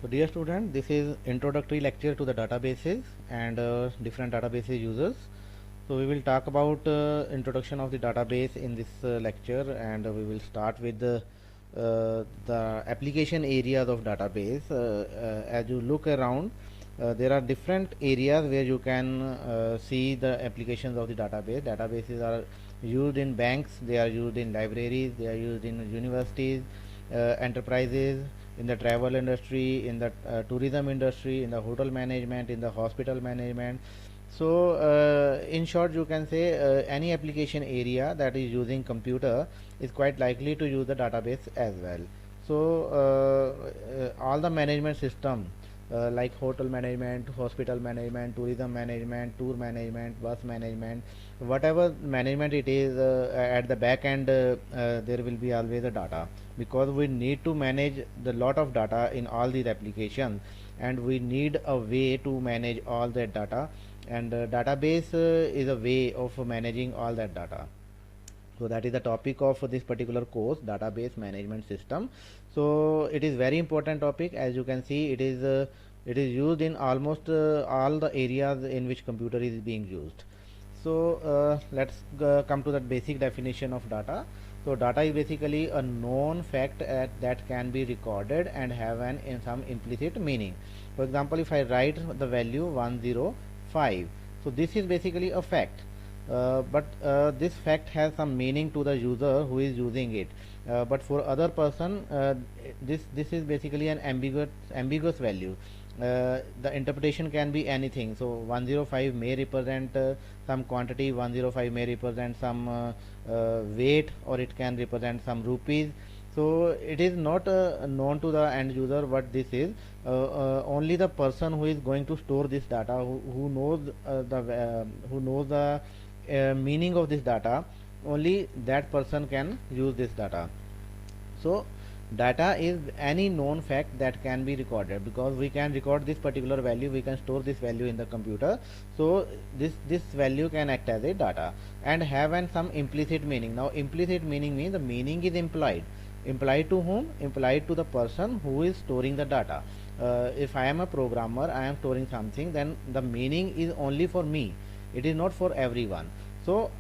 So dear student, this is introductory lecture to the databases and different databases users. So we will talk about introduction of the database in this lecture, and we will start with the application areas of database. As you look around, there are different areas where you can see the applications of the database. Databases are used in banks, they are used in libraries, they are used in universities, enterprises, in the travel industry, in the tourism industry, in the hotel management, in the hospital management. So in short, you can say any application area that is using computer is quite likely to use the database as well. So all the management system like hotel management, hospital management, tourism management, tour management, bus management, whatever management it is, at the back end there will be always a data, because we need to manage the lot of data in all these applications, and we need a way to manage all that data, and database is a way of managing all that data. So that is the topic of this particular course, database management system. So it is very important topic. As you can see, it is used in almost all the areas in which computer is being used. So let's come to the basic definition of data. So data is basically a known fact that can be recorded and have an in some implicit meaning. For example, if I write the value 105, so this is basically a fact, but this fact has some meaning to the user who is using it, but for other person, this is basically an ambiguous value. The interpretation can be anything. So 105 may represent some quantity, 105 may represent some weight, or it can represent some rupees. So it is not known to the end user what this is. Only the person who is going to store this data, who knows the meaning of this data, only that person can use this data. So data is any known fact that can be recorded, because we can record this particular value, we can store this value in the computer. So this value can act as a data and have an some implicit meaning. Now implicit meaning means the meaning is implied. Implied to whom? Implied to the person who is storing the data. If I am a programmer, I am storing something, then the meaning is only for me, it is not for everyone. So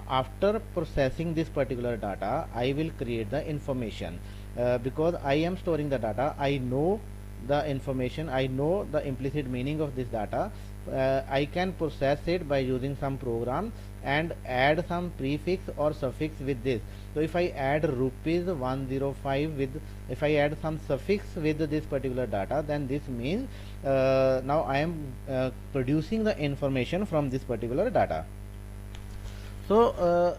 after processing this particular data, I will create the information. Because I am storing the data, I know the information, I know the implicit meaning of this data. I can process it by using some program and add some prefix or suffix with this. So if I add rupees 105 with, if I add some suffix with this particular data, then this means now I am producing the information from this particular data. So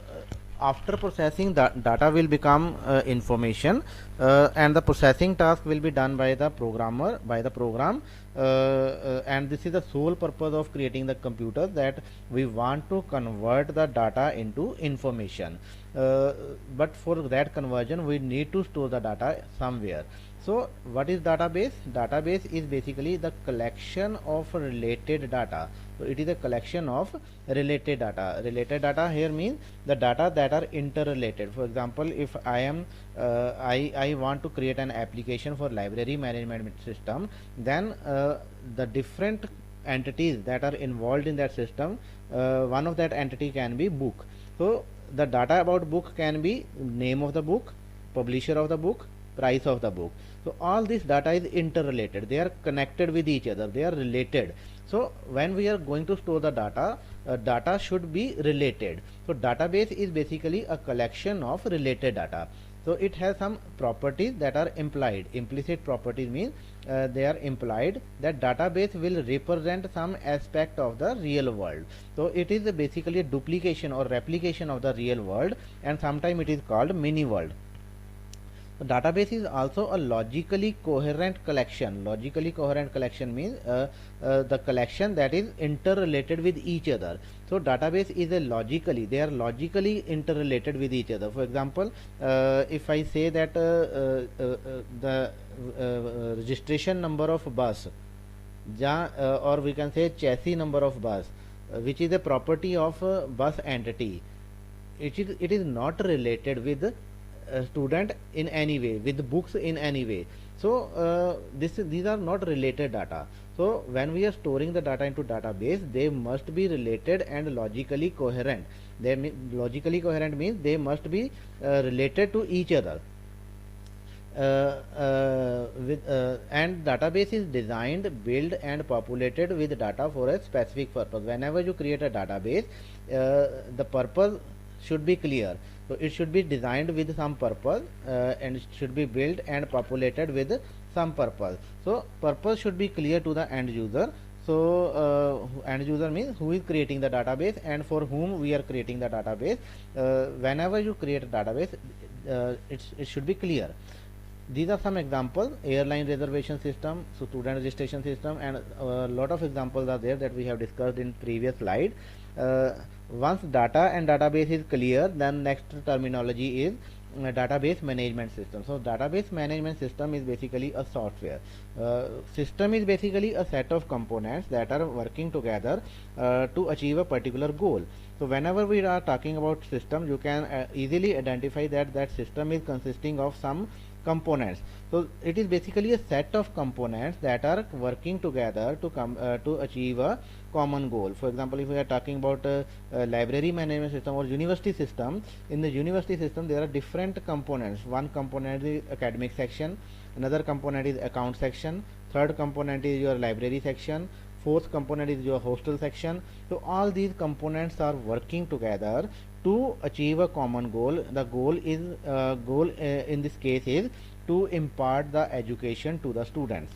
after processing, the data will become information, and the processing task will be done by the programmer, by the program, and this is the sole purpose of creating the computer, that we want to convert the data into information. But for that conversion, we need to store the data somewhere. So what is database? Database is basically the collection of related data. So it is a collection of related data. Related data here means the data that are interrelated. For example, if I am I want to create an application for library management system, then the different entities that are involved in that system, one of that entity can be book. So the data about book can be name of the book, publisher of the book, price of the book. So all this data is interrelated, they are connected with each other, they are related. So when we are going to store the data, data should be related. So database is basically a collection of related data. So it has some properties that are implied. Implicit properties means they are implied that database will represent some aspect of the real world. So it is basically a duplication or replication of the real world, and sometimes it is called mini world. So database is also a logically coherent collection. Logically coherent collection means the collection that is interrelated with each other. So database is a logically, they are logically interrelated with each other. For example, if I say that the registration number of bus, or we can say chassis number of bus, which is a property of bus entity, it is not related with student in any way, with books in any way. So these are not related data. So when we are storing the data into database, they must be related and logically coherent. Logically coherent means they must be related to each other. And database is designed, built and populated with data for a specific purpose. Whenever you create a database, the purpose should be clear. So it should be designed with some purpose, and it should be built and populated with some purpose. So purpose should be clear to the end user. So end user means who is creating the database and for whom we are creating the database. Whenever you create a database, it should be clear. These are some examples: airline reservation system, so student registration system, and a lot of examples are there that we have discussed in previous slide. Once data and database is clear, then next terminology is database management system. So database management system is basically a software. System is basically a set of components that are working together to achieve a particular goal. So whenever we are talking about system, you can easily identify that system is consisting of some components. So it is basically a set of components that are working together to achieve a common goal. For example, if we are talking about library management system or university system, in the university system there are different components. One component is academic section, another component is account section, third component is your library section, fourth component is your hostel section. So all these components are working together to achieve a common goal. The goal in this case is to impart the education to the students.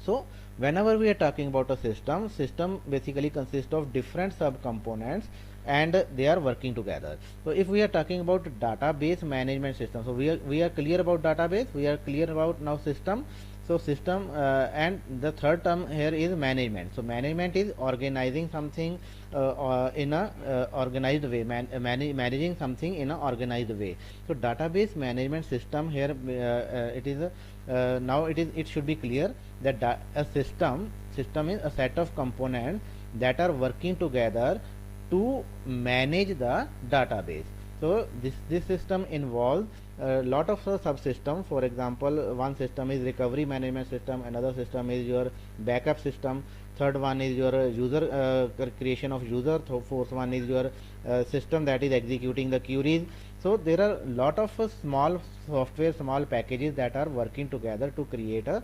So whenever we are talking about a system basically consists of different subcomponents and they are working together. So if we are talking about database management system, so we are clear about database, we are clear about now system. So system and the third term here is management. So management is organizing something in a organized way, managing something in an organized way. So database management system here now it should be clear that a system is a set of components that are working together to manage the database. So this system involves a lot of subsystems. For example, one system is recovery management system, another system is your backup system, third one is your user creation of user, fourth one is your system that is executing the queries. So there are a lot of small software, small packages that are working together to create a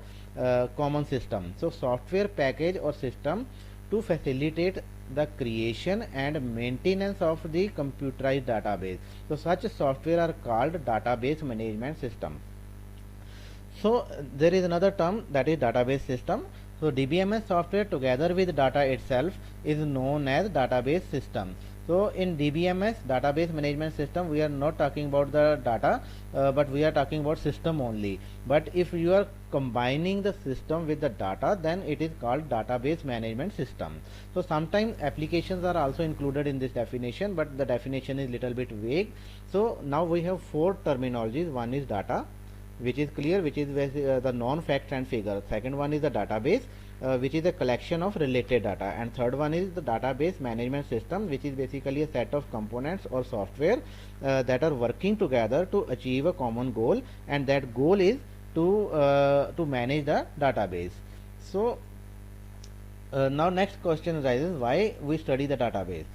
common system. So software package or system to facilitate the creation and maintenance of the computerized database. So such software are called database management system. So there is another term, that is database system. So DBMS software together with data itself is known as database system. So in DBMS, database management system, we are not talking about the data, but we are talking about system only. But if you are combining the system with the data, then it is called database management system. So sometimes applications are also included in this definition, but the definition is little bit vague. So now we have four terminologies. One is data, which is clear, which is the non-facts and figures. Second one is the database, which is a collection of related data, and third one is the database management system, which is basically a set of components or software that are working together to achieve a common goal, and that goal is to manage the database. So now next question arises, why we study the database?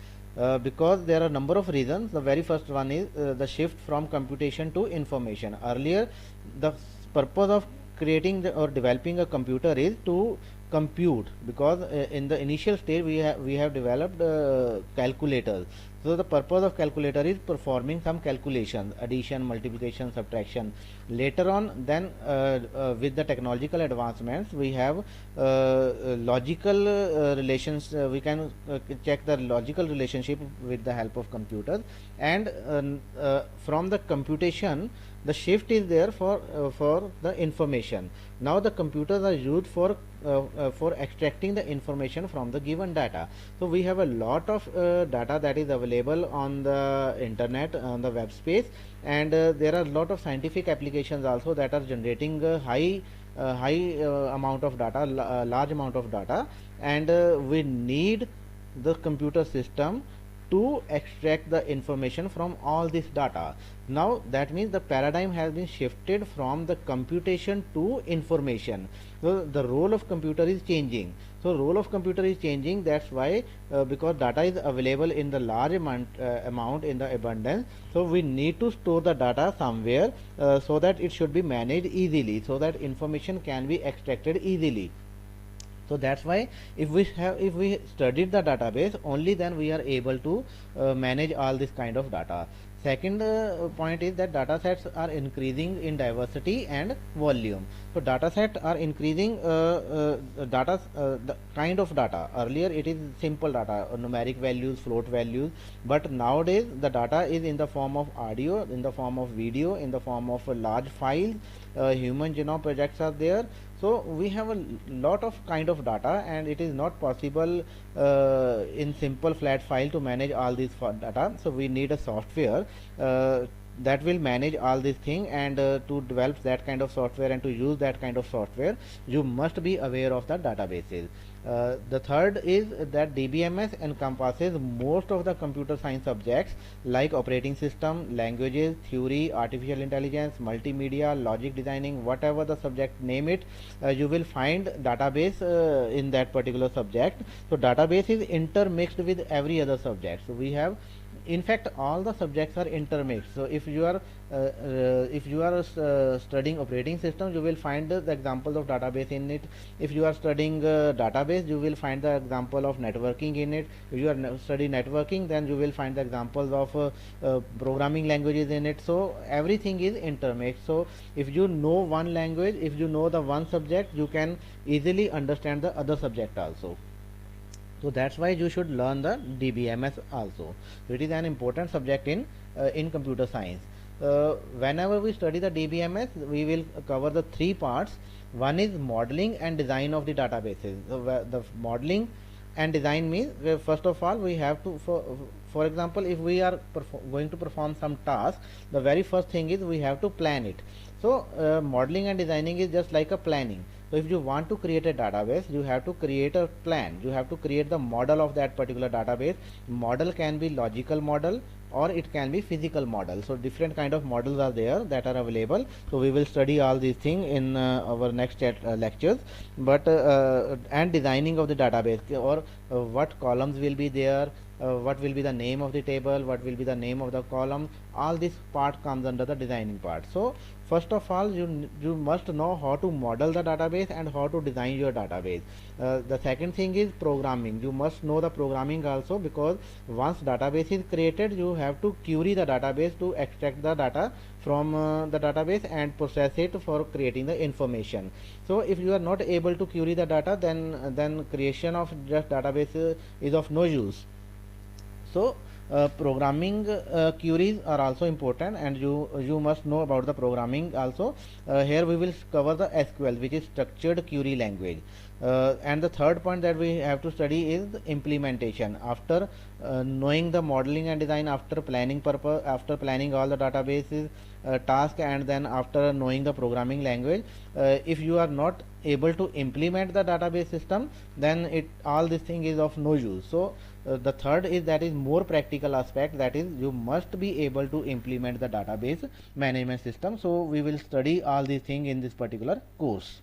Because there are a number of reasons. The very first one is the shift from computation to information. Earlier, the purpose of creating or developing a computer is to compute, because in the initial stage we have developed calculators. So the purpose of calculator is performing some calculations, addition, multiplication, subtraction. Later on, then with the technological advancements, we have logical relations. We can check the logical relationship with the help of computers, and from the computation, the shift is there for the information. Now the computers are used for extracting the information from the given data. So we have a lot of data that is available on the internet, on the web space, and there are a lot of scientific applications also that are generating high amount of data, large amount of data, and we need the computer system to extract the information from all this data. Now that means the paradigm has been shifted from the computation to information. So the role of computer is changing. So role of computer is changing. That's why because data is available in the large amount in the abundance. So we need to store the data somewhere so that it should be managed easily, so that information can be extracted easily. So that's why if we studied the database, only then we are able to manage all this kind of data. Second point is that data sets are increasing in diversity and volume. So data sets are increasing the kind of data. Earlier it is simple data, numeric values, float values, but nowadays the data is in the form of audio, in the form of video, in the form of large files. Human genome projects are there. So we have a lot of kind of data, and it is not possible in simple flat file to manage all these data. So we need a software that will manage all these things, and to develop that kind of software and to use that kind of software, you must be aware of the databases. The third is that DBMS encompasses most of the computer science subjects like operating system, languages, theory, artificial intelligence, multimedia, logic designing, whatever the subject, name it, you will find database in that particular subject. So database is intermixed with every other subject. So we have, in fact, all the subjects are intermixed. So if you are studying operating system, you will find the examples of database in it. If you are studying database, you will find the example of networking in it. If you are studying networking, then you will find the examples of programming languages in it. So everything is intermixed. So if you know one language, if you know the one subject, you can easily understand the other subject also. So that's why you should learn the DBMS also. So it is an important subject in computer science. Whenever we study the DBMS, we will cover the three parts. One is modeling and design of the databases. The modeling and design means, first of all, we have to, for example, if we are going to perform some task, the very first thing is we have to plan it. So modeling and designing is just like a planning. So if you want to create a database, you have to create a plan. You have to create the model of that particular database. Model can be logical model, or it can be physical model. So different kind of models are there that are available. So we will study all these things in our next lectures. But and designing of the database, or what columns will be there, what will be the name of the table, what will be the name of the column, all this part comes under the designing part. So first of all, you must know how to model the database and how to design your database. The second thing is programming. You must know the programming also, because once database is created, you have to query the database to extract the data from the database and process it for creating the information. So if you are not able to query the data, then creation of just database is of no use. So programming queries are also important, and you must know about the programming also. Here we will cover the SQL, which is structured query language. And the third point that we have to study is implementation. After knowing the modeling and design, after planning purpose, after planning all the databases task, and then after knowing the programming language, if you are not able to implement the database system, then all this thing is of no use. So the third is, that is more practical aspect, that is you must be able to implement the database management system. So we will study all these things in this particular course.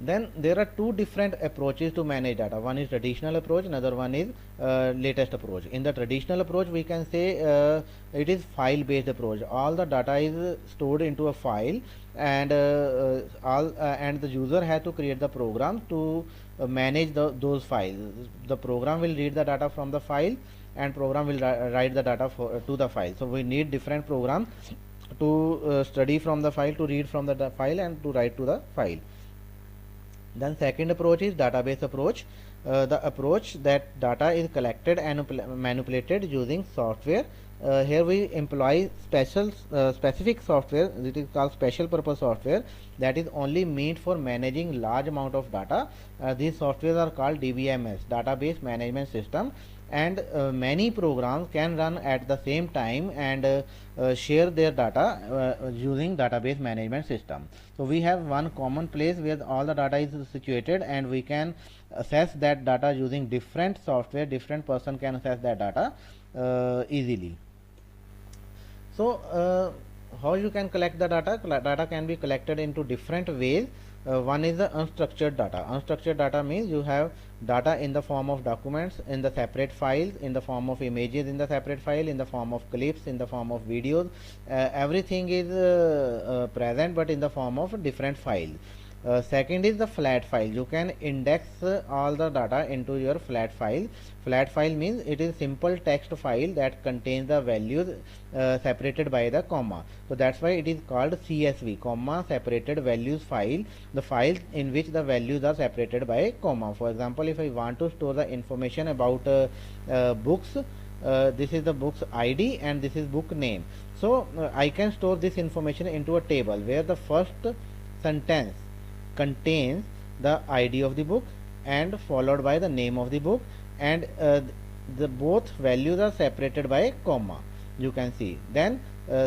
Then there are two different approaches to manage data. One is traditional approach, another one is latest approach. In the traditional approach, we can say it is file based approach. All the data is stored into a file, and and the user has to create the program to manage those files. The program will read the data from the file, and program will write the data to the file. So we need different programs to study from the file, to read from the file, and to write to the file. Then second approach is database approach. The approach that data is collected and manipulated using software. Here we employ specific software, it is called special purpose software, that is only meant for managing large amount of data. These softwares are called DBMS, database management system. and many programs can run at the same time and share their data using database management system. So we have one common place where all the data is situated, and we can access that data using different software. Different person can access that data easily. So how you can collect the data? Data can be collected into different ways. One is the unstructured data. Unstructured data means you have data in the form of documents, in the separate files, in the form of images, in the separate file, in the form of clips, in the form of videos. Everything is present, but in the form of different files. Second is the flat file. You can index all the data into your flat file. Flat file means it is simple text file that contains the values separated by the comma. So that's why it is called CSV, comma separated values file, the file in which the values are separated by comma. For example, if I want to store the information about books, this is the book's ID and this is book name. So I can store this information into a table where the first sentence contains the ID of the book and followed by the name of the book, and the both values are separated by comma. You can see. Then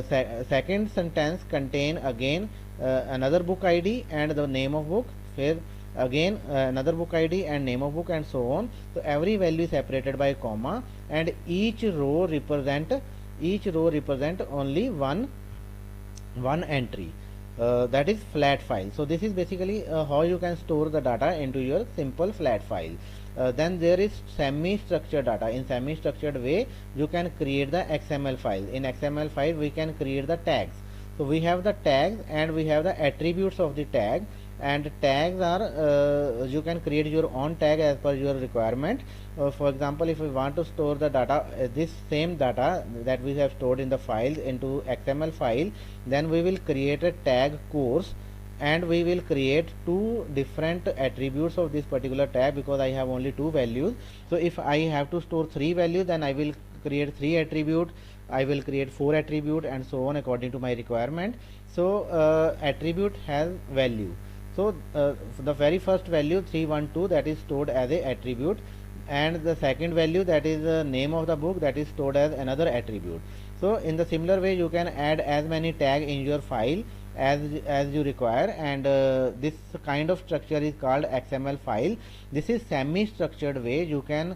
second sentence contain again another book ID and the name of book, where again another book ID and name of book, and so on. So every value is separated by comma, and each row represent only one entry. That is flat file. So this is basically how you can store the data into your simple flat file. Then there is semi-structured data. In semi-structured way, you can create the XML file. In XML file, we can create the tags. So we have the tags and we have the attributes of the tag, and tags are you can create your own tag as per your requirement. For example, if we want to store the data, this same data that we have stored in the files into XML file, then we will create a tag course, and we will create two different attributes of this particular tag, because I have only two values. So if I have to store three values, then I will create three attribute, I will create four attribute, and so on according to my requirement. So attribute has value. So the very first value 312, that is stored as a attribute, and the second value, that is the name of the book, that is stored as another attribute. So in the similar way, you can add as many tag in your file as you require, and this kind of structure is called XML file. This is semi structured way. You can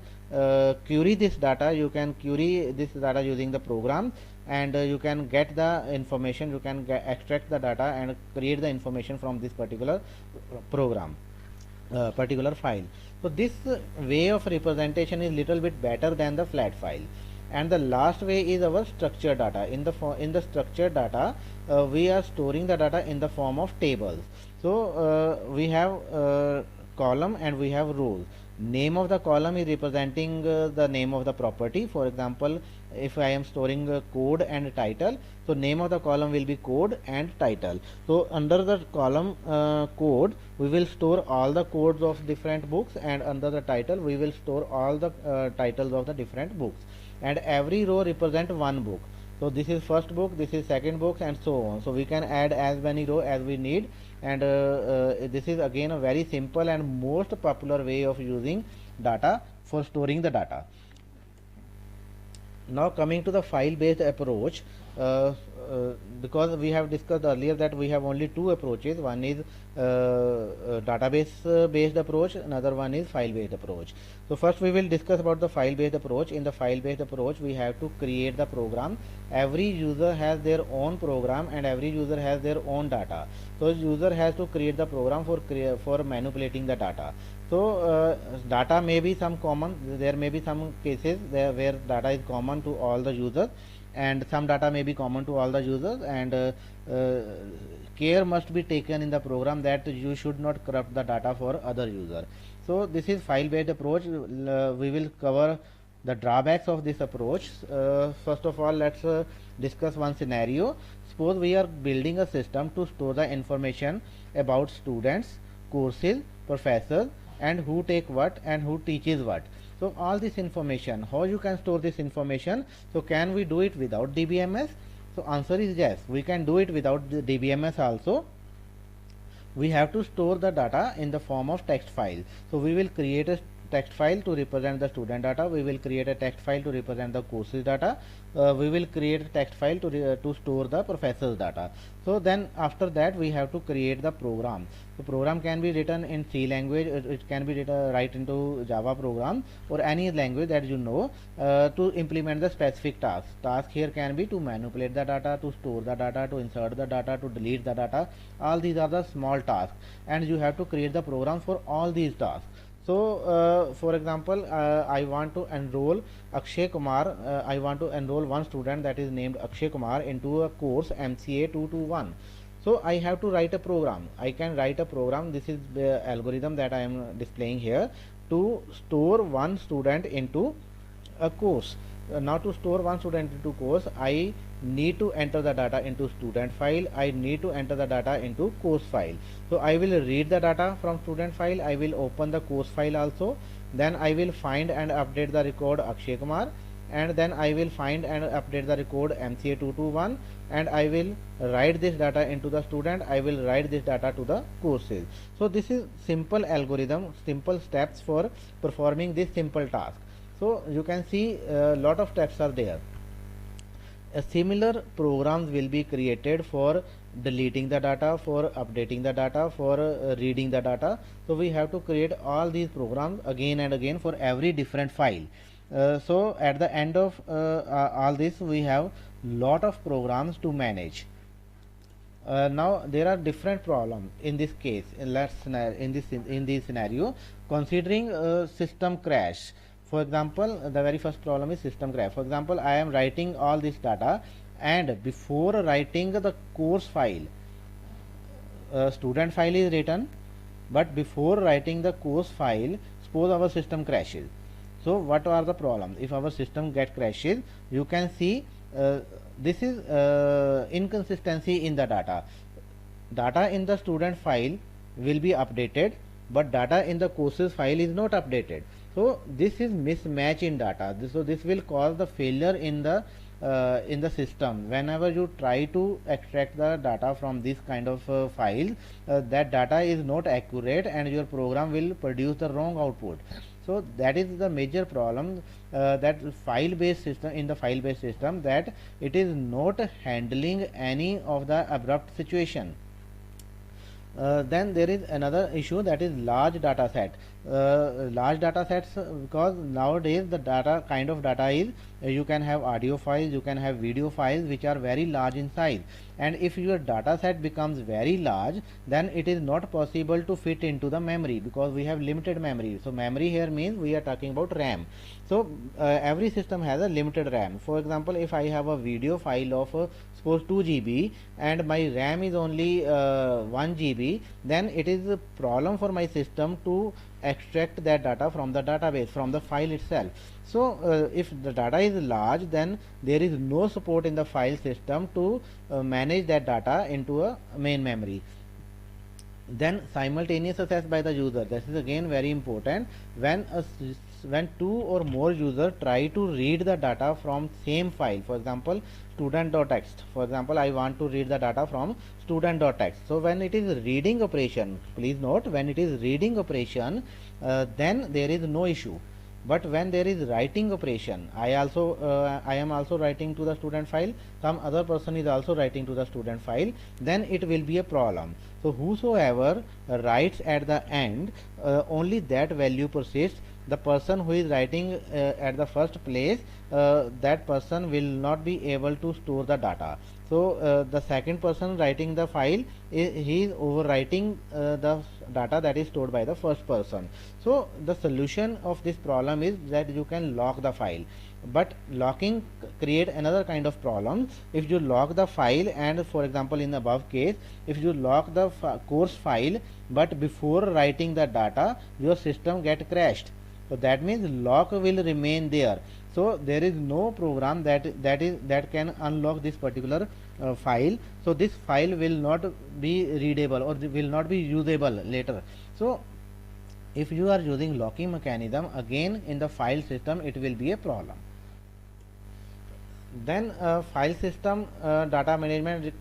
query this data, using the program, and you can get the information, you can extract the data and create the information from this particular program, particular file. So this way of representation is little bit better than the flat file. And the last way is our structured data. In the structured data, we are storing the data in the form of tables. So we have column and we have rows. Name of the column is representing the name of the property. For example, if I am storing code and title, so name of the column will be code and title. So under the column code, we will store all the codes of different books, and under the title, we will store all the titles of the different books. And every row represent one book. So this is first book, this is second book, and so on. So we can add as many row as we need, and this is again a very simple and most popular way of using data for storing the data. Now coming to the file based approach, because we have discussed earlier that we have only two approaches. One is database based approach, another one is file based approach. So first we will discuss about the file based approach. In the file based approach, we have to create the program. Every user has their own program and every user has their own data. So user has to create the program for manipulating the data. So data may be some common, there may be some cases where data is common to all the users, and some data may be common to all the users, and care must be taken in the program that you should not corrupt the data for other user. So this is file based approach. We will cover the drawbacks of this approach. First of all, let's discuss one scenario. Suppose we are building a system to store the information about students, courses, professors, and who take what and who teaches what. So all this information, how you can store this information? So can we do it without DBMS? So answer is yes, we can do it without the DBMS also. We have to store the data in the form of text file. So we will create a text file to represent the student data, we will create a text file to represent the courses data, we will create a text file to store the professor's data. So then after that we have to create the program. The program can be written in C language, it can be written right into Java program or any language that you know to implement the specific task. Task here can be to manipulate the data, to store the data, to insert the data, to delete the data. All these are the small tasks, and you have to create the program for all these tasks. So for example, I want to enroll Akshay Kumar, I want to enroll one student that is named Akshay Kumar into a course MCA 221. So I have to write a program. I can write a program. This is the algorithm that I am displaying here to store one student into a course. Now to store one student into course, I need to enter the data into student file, I need to enter the data into course file. So I will read the data from student file, I will open the course file also, then I will find and update the record Akshay Kumar, and then I will find and update the record MCA221, and I will write this data into the student, I will write this data to the courses. So this is simple algorithm, simple steps for performing this simple task. So you can see a lot of steps are there. Similar programs will be created for deleting the data, for updating the data, for reading the data. So we have to create all these programs again and again for every different file. So at the end of all this, we have lot of programs to manage. Now there are different problems in this case. In this scenario, considering system crash. For example, the very first problem is system crash. For example, I am writing all this data, and before writing the course file, student file is written, but before writing the course file, suppose our system crashes. So what are the problems? If our system get crashes, you can see this is inconsistency in the data. Data in the student file will be updated, but data in the courses file is not updated. So this is mismatch in data. So this will cause the failure in the system. Whenever you try to extract the data from this kind of file, that data is not accurate, and your program will produce the wrong output. So that is the major problem, that file-based system, in the file-based system, that it is not handling any of the abrupt situation. Then there is another issue, that is large data set. Large data sets, because nowadays the data kind of data is you can have audio files, you can have video files which are very large in size, and if your data set becomes very large, then it is not possible to fit into the memory, because we have limited memory. So memory here means we are talking about RAM. So every system has a limited RAM. For example, if I have a video file of suppose 2 GB and my RAM is only 1 GB, then it is a problem for my system to extract that data from the database, from the file itself. So if the data is large, then there is no support in the file system to manage that data into a main memory. Then simultaneous access by the user, this is again very important. When two or more users try to read the data from same file, for example student.txt, for example I want to read the data from student.txt. So when it is reading operation, please note, when it is reading operation, then there is no issue. But when there is writing operation, I am also writing to the student file, some other person is also writing to the student file, then it will be a problem. So whosoever writes at the end, only that value persists. The person who is writing at the first place, that person will not be able to store the data. So the second person writing the file, he is overwriting the data that is stored by the first person. So the solution of this problem is that you can lock the file, but locking create another kind of problem. If you lock the file, and for example in the above case, if you lock the course file, but before writing the data your system get crashed, so that means lock will remain there. So there is no program that can unlock this particular file. So this file will not be readable or will not be usable later. So if you are using locking mechanism, again in the file system it will be a problem. Then file system data management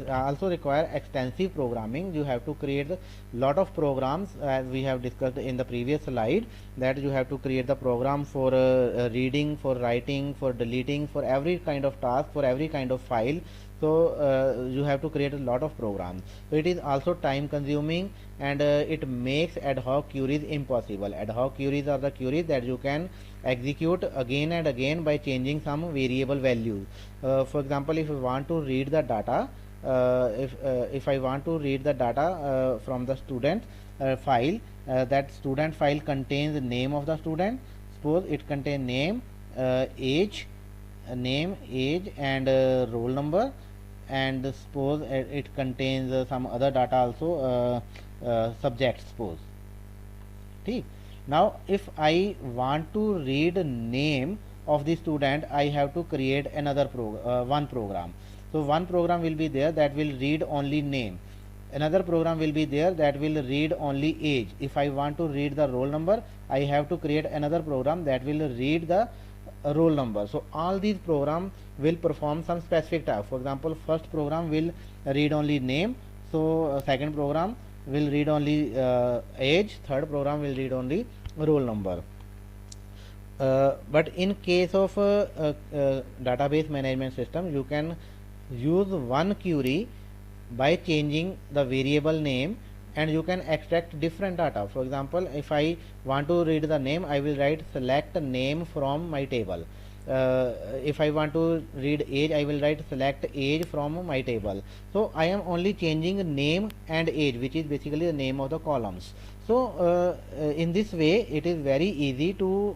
also require extensive programming. You have to create a lot of programs, as we have discussed in the previous slide, that you have to create the program for reading, for writing, for deleting, for every kind of task, for every kind of file. So you have to create a lot of programs. So it is also time consuming, and it makes ad hoc queries impossible. Ad hoc queries are the queries that you can execute again and again by changing some variable values. For example, if you want to read the data, if I want to read the data from the student file, that student file contains the name of the student. Suppose it contains age, and roll number, and suppose it contains some other data also, subject, suppose. ठीक. Now if I want to read name of the student, I have to create another one program. So one program will be there that will read only name. Another program will be there that will read only age. If I want to read the roll number, I have to create another program that will read the roll number. So all these programs will perform some specific task. For example, first program will read only name, so second program will read only age, third program will read only roll number. But in case of database management system, you can use one query by changing the variable name, and you can extract different data. For example, if I want to read the name, I will write select name from my table. If I want to read age, I will write select age from my table. So I am only changing name and age, which is basically the name of the columns. So in this way it is very easy to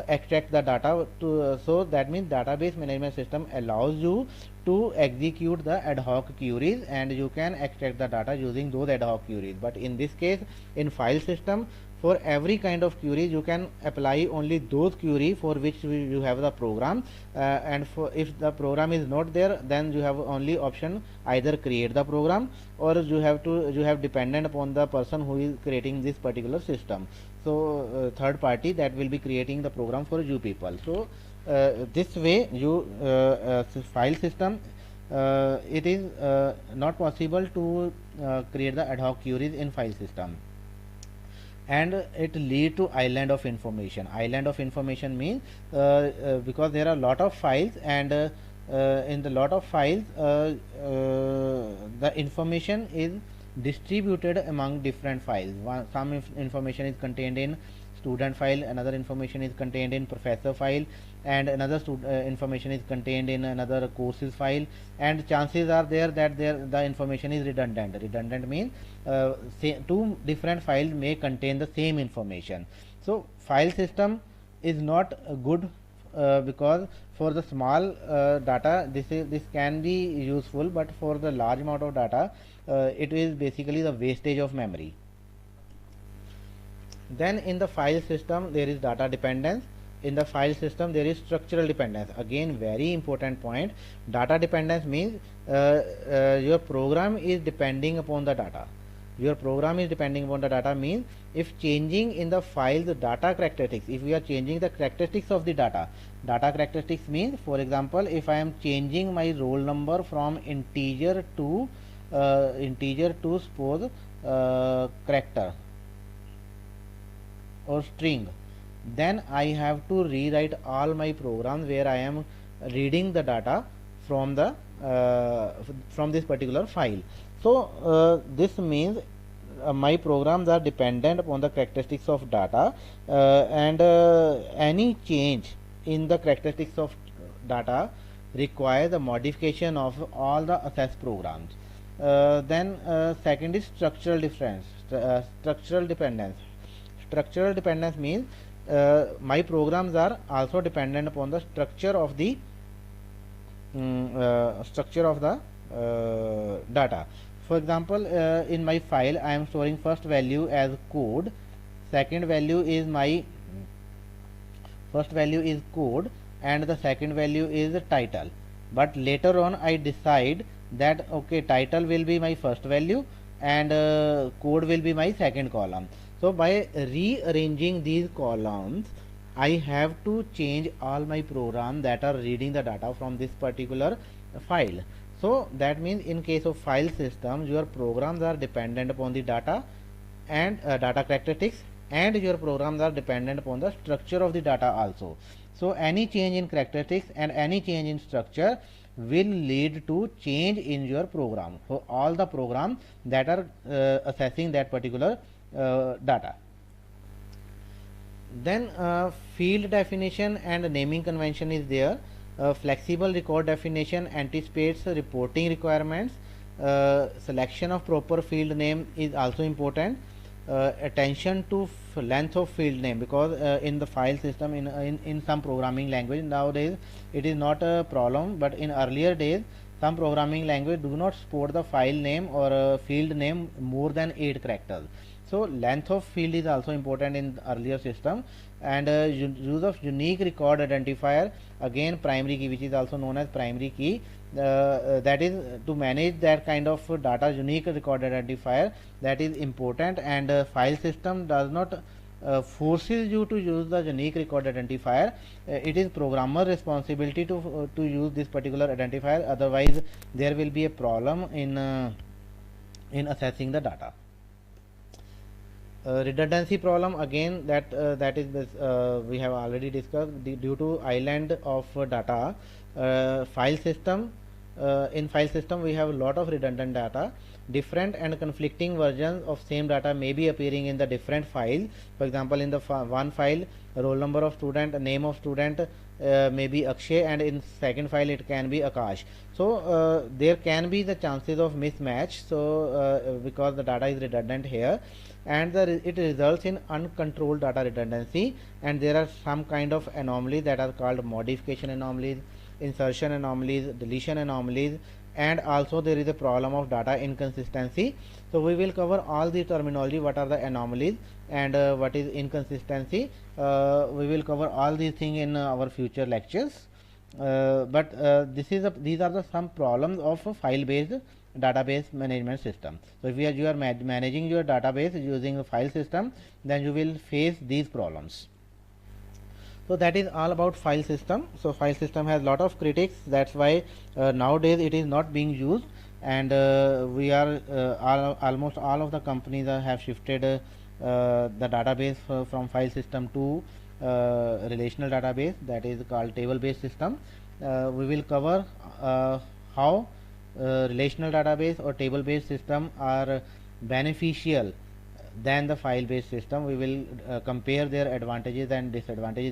extract the data so that means database management system allows you to execute the ad hoc queries, and you can extract the data using those ad hoc queries. But in this case, in file system, for every kind of queries you can apply only those query for which you have the program, and for if the program is not there, then you have only option either create the program, or you have dependent upon the person who is creating this particular system. So third party that will be creating the program for you people. So this way you file system, it is not possible to create the ad hoc queries in file system, and it lead to island of information. Island of information means because there are a lot of files, and in the lot of files the information is distributed among different files. Some information is contained in student file, another information is contained in professor file, and another information is contained in another courses file, and chances are there that the information is redundant. Redundant means two different files may contain the same information. So file system is not good because for the small data this can be useful, but for the large amount of data it is basically the wastage of memory. Then in the file system there is data dependence. In the file system there is structural dependence. Again, very important point. Data dependence means your program is depending upon the data. Your program is depending upon the data means if changing in the file the data characteristics, if we are changing the characteristics of the data characteristics means, for example, if I am changing my roll number from integer to suppose character or string, then I have to rewrite all my programs where I am reading the data from the from this particular file. So this means my programs are dependent upon the characteristics of data, and any change in the characteristics of data requires the modification of all the access programs. Then second is structural difference, structural dependence. Structural dependence means my programs are also dependent upon the structure of the data. For example, in my file I am storing first value as code, second value is my first value is code, and the second value is title. But later on I decide that okay, title will be my first value and code will be my second column. So by rearranging these columns I have to change all my program that are reading the data from this particular file. So that means in case of file system, your programs are dependent upon the data and data characteristics, and your programs are dependent upon the structure of the data also. So any change in characteristics and any change in structure will lead to change in your program. So all the programs that are assessing that particular data. Then field definition and naming convention is there. Flexible record definition anticipates reporting requirements. Selection of proper field name is also important. Attention to length of field name, because in the file system, in some programming language nowadays it is not a problem, but in earlier days some programming language do not support the file name or field name more than 8 characters. So length of field is also important in earlier system. And use of unique record identifier, again primary key, which is also known as primary key, that is to manage that kind of data. Unique record identifier, that is important, and file system does not forces you to use the unique record identifier. It is programmer responsibility to use this particular identifier, otherwise there will be a problem in assessing the data. Redundancy problem, again that is this, we have already discussed. Due to island of data, file system, in file system we have a lot of redundant data. Different and conflicting versions of same data may be appearing in the different files. For example, in the one file, roll number of student, name of student may be Akshay, and in second file it can be Akash. So there can be the chances of mismatch. So because the data is redundant here, and it results in uncontrolled data redundancy, and there are some kind of anomalies that are called modification anomalies, insertion anomalies, deletion anomalies, and also there is a problem of data inconsistency. So we will cover all the terminology, what are the anomalies and what is inconsistency. We will cover all these things in our future lectures. But these are the some problems of a file based database management system. So if you are managing your database using a file system, then you will face these problems. So that is all about file system. So file system has lot of critics, that's why nowadays it is not being used, and we are almost all of the companies have shifted the database from file system to relational database, that is called table based system. We will cover how relational database or table based system are beneficial than the file based system. We will compare their advantages and disadvantages